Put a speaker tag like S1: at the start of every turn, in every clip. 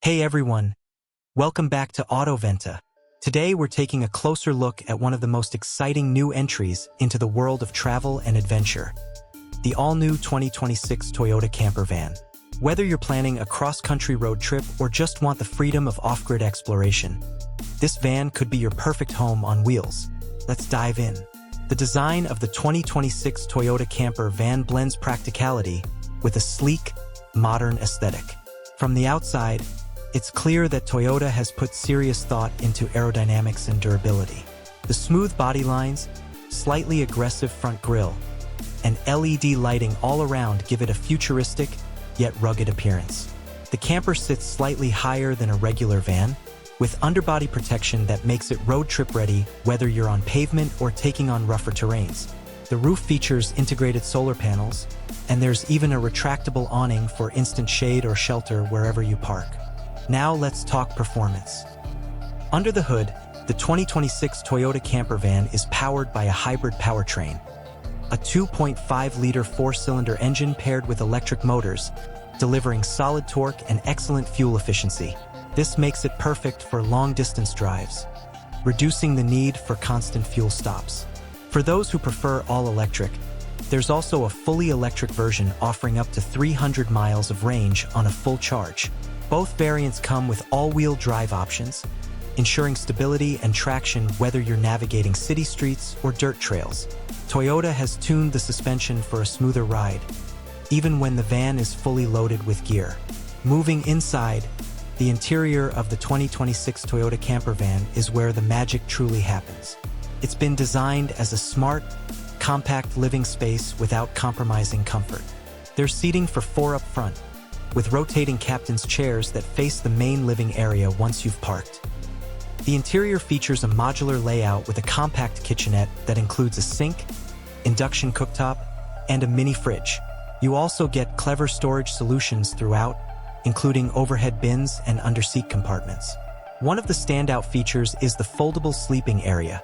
S1: Hey everyone, welcome back to Auto Venta. Today we're taking a closer look at one of the most exciting new entries into the world of travel and adventure, the all-new 2026 Toyota camper van. Whether you're planning a cross-country road trip or just want the freedom of off-grid exploration, this van could be your perfect home on wheels. Let's dive in. The design of the 2026 Toyota camper van blends practicality with a sleek, modern aesthetic. From the outside, it's clear that Toyota has put serious thought into aerodynamics and durability. The smooth body lines, slightly aggressive front grille, and LED lighting all around give it a futuristic, yet rugged appearance. The camper sits slightly higher than a regular van, with underbody protection that makes it road trip ready whether you're on pavement or taking on rougher terrains. The roof features integrated solar panels, and there's even a retractable awning for instant shade or shelter wherever you park. Now let's talk performance. Under the hood, the 2026 Toyota camper van is powered by a hybrid powertrain, a 2.5-liter four-cylinder engine paired with electric motors, delivering solid torque and excellent fuel efficiency. This makes it perfect for long-distance drives, reducing the need for constant fuel stops. For those who prefer all-electric, there's also a fully electric version offering up to 300 miles of range on a full charge. Both variants come with all-wheel drive options, ensuring stability and traction whether you're navigating city streets or dirt trails. Toyota has tuned the suspension for a smoother ride, even when the van is fully loaded with gear. Moving inside, the interior of the 2026 Toyota camper van is where the magic truly happens. It's been designed as a smart, compact living space without compromising comfort. There's seating for four up front, with rotating captain's chairs that face the main living area once you've parked. The interior features a modular layout with a compact kitchenette that includes a sink, induction cooktop, and a mini fridge. You also get clever storage solutions throughout, including overhead bins and under-seat compartments. One of the standout features is the foldable sleeping area,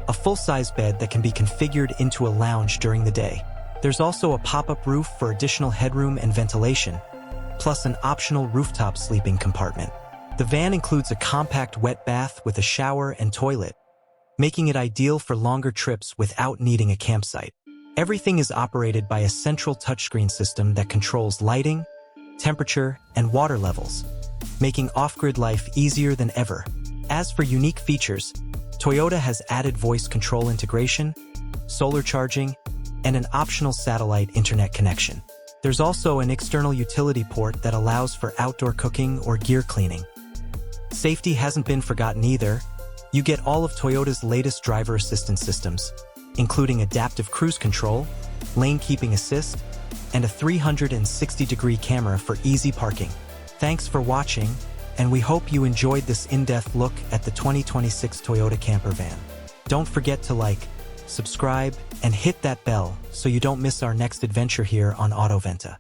S1: a full-size bed that can be configured into a lounge during the day. There's also a pop-up roof for additional headroom and ventilation, plus an optional rooftop sleeping compartment. The van includes a compact wet bath with a shower and toilet, making it ideal for longer trips without needing a campsite. Everything is operated by a central touchscreen system that controls lighting, temperature, and water levels, making off-grid life easier than ever. As for unique features, Toyota has added voice control integration, solar charging, and an optional satellite internet connection. There's also an external utility port that allows for outdoor cooking or gear cleaning. Safety hasn't been forgotten either. You get all of Toyota's latest driver assistance systems, including adaptive cruise control, lane keeping assist, and a 360-degree camera for easy parking. Thanks for watching, and we hope you enjoyed this in-depth look at the 2026 Toyota camper van. Don't forget to like, subscribe, and hit that bell so you don't miss our next adventure here on Auto Venta.